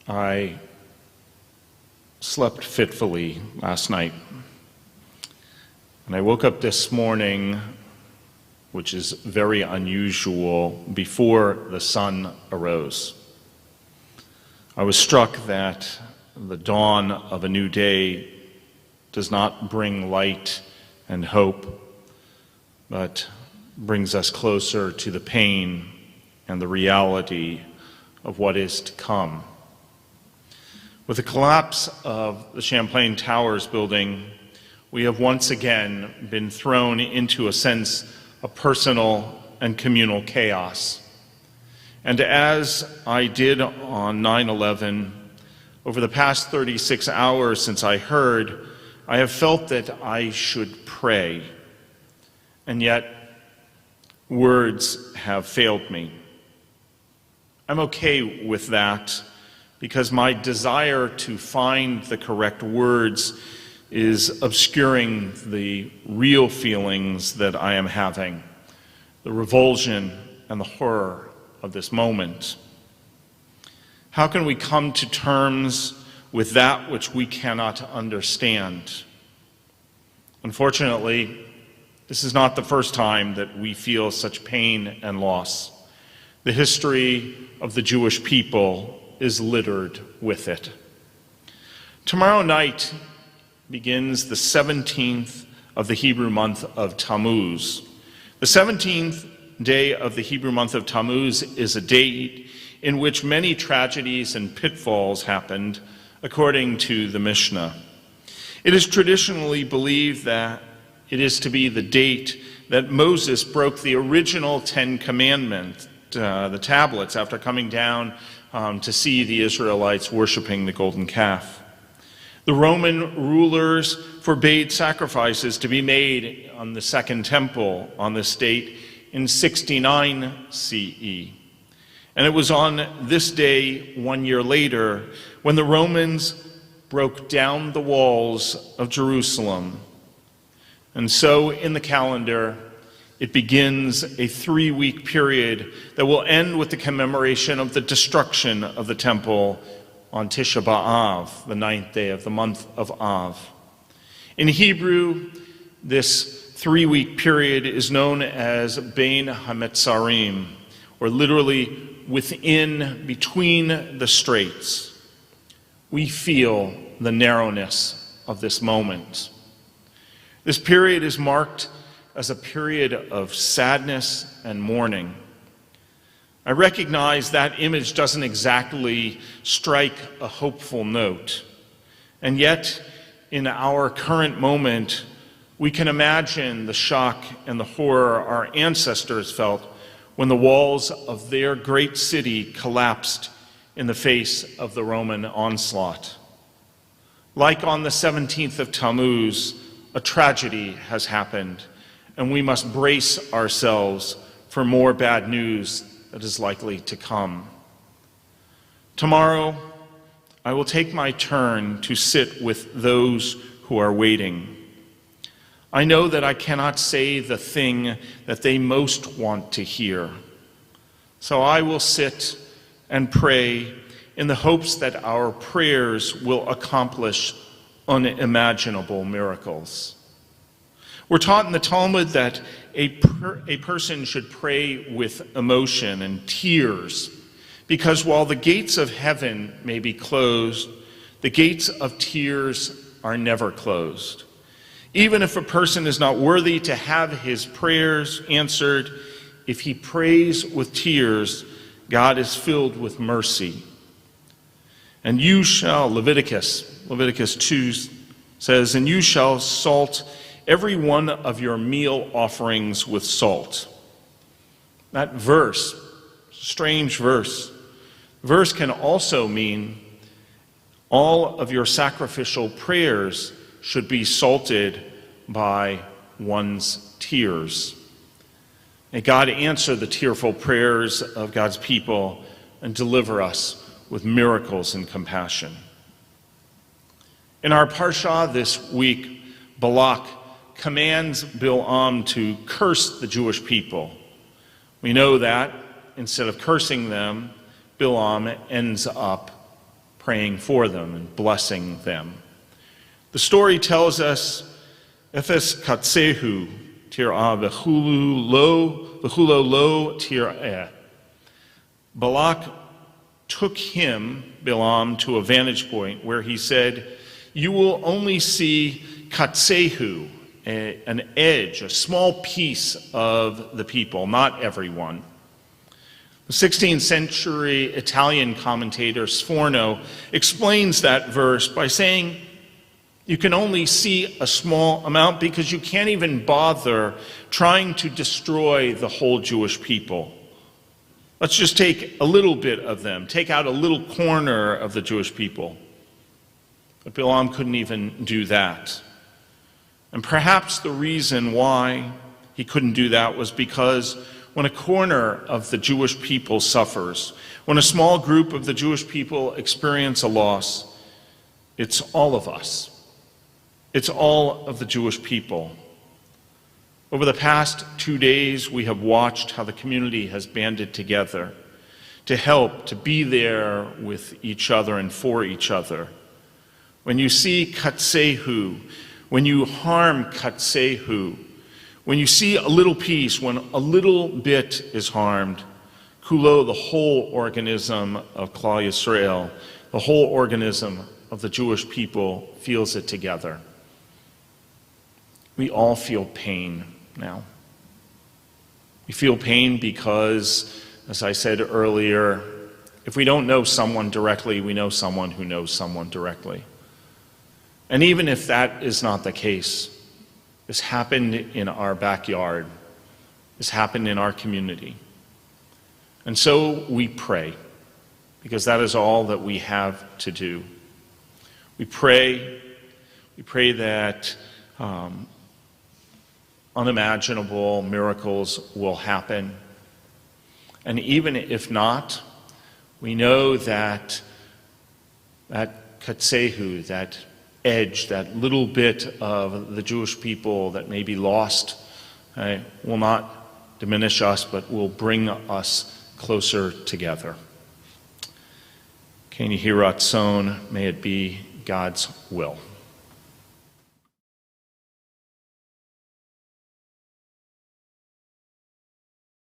I slept fitfully last night, and I woke up this morning, which is very unusual, before the sun arose. I was struck that the dawn of a new day does not bring light and hope, but brings us closer to the pain and the reality of what is to come. With the collapse of the Champlain Towers building, we have once again been thrown into a sense of personal and communal chaos. And as I did on 9/11, over the past 36 hours since I heard, I have felt that I should pray, and yet words have failed me. I'm okay with that because my desire to find the correct words is obscuring the real feelings that I am having, the revulsion and the horror of this moment. How can we come to terms with that which we cannot understand? Unfortunately, this is not the first time that we feel such pain and loss. The history of the Jewish people is littered with it. Tomorrow night begins the 17th of the Hebrew month of Tammuz. The 17th day of the Hebrew month of Tammuz is a date in which many tragedies and pitfalls happened, according to the Mishnah. It is traditionally believed that it is to be the date that Moses broke the original 10 Commandments, the tablets, after coming down to see the Israelites worshiping the golden calf. The Roman rulers forbade sacrifices to be made on the Second Temple on this date in 69 CE. And it was on this day 1 year later when the Romans broke down the walls of Jerusalem. And so in the calendar, it begins a 3-week period that will end with the commemoration of the destruction of the temple on Tisha B'Av, the 9th day of the month of Av. In Hebrew, this 3-week period is known as Bein HaMetzarim, or literally between the straits. We feel the narrowness of this moment. This period is marked as a period of sadness and mourning. I recognize that image doesn't exactly strike a hopeful note. And yet, in our current moment, we can imagine the shock and the horror our ancestors felt when the walls of their great city collapsed in the face of the Roman onslaught. Like on the 17th of Tammuz, a tragedy has happened, and we must brace ourselves for more bad news that is likely to come. Tomorrow, I will take my turn to sit with those who are waiting. I know that I cannot say the thing that they most want to hear. So I will sit and pray in the hopes that our prayers will accomplish unimaginable miracles. We're taught in the Talmud that a person should pray with emotion and tears, because while the gates of heaven may be closed, the gates of tears are never closed. Even if a person is not worthy to have his prayers answered, if he prays with tears, God is filled with mercy. And you shall, Leviticus 2 says, and you shall salt every one of your meal offerings with salt. That verse, strange verse can also mean all of your sacrificial prayers should be salted by one's tears. May God answer the tearful prayers of God's people and deliver us with miracles and compassion. In our parsha this week, Balak commands Bilam to curse the Jewish people. We know that instead of cursing them, Bilam ends up praying for them and blessing them. The story tells us, Ephes katsehu tir'ah v'chulo lo tir'eh. Balak took him, Balaam, to a vantage point where he said, you will only see katsehu, an edge, a small piece of the people, not everyone. The 16th century Italian commentator Sforno explains that verse by saying, you can only see a small amount because you can't even bother trying to destroy the whole Jewish people. Let's just take a little bit of them, take out a little corner of the Jewish people. But Balaam couldn't even do that. And perhaps the reason why he couldn't do that was because when a corner of the Jewish people suffers, when a small group of the Jewish people experience a loss, it's all of us. It's all of the Jewish people. Over the past 2 days, we have watched how the community has banded together to help, to be there with each other and for each other. When you see katsehu, when you harm katsehu, when you see a little piece, when a little bit is harmed, kulo, the whole organism of Klal Yisrael, the whole organism of the Jewish people feels it together. We all feel pain now. We feel pain because, as I said earlier, if we don't know someone directly, we know someone who knows someone directly. And even if that is not the case, this happened in our backyard. This happened in our community. And so we pray, because that is all that we have to do. We pray that unimaginable miracles will happen. And even if not, we know that katsehu, that edge, that little bit of the Jewish people that may be lost, will not diminish us, but will bring us closer together. Keni Hiratzon, may it be God's will.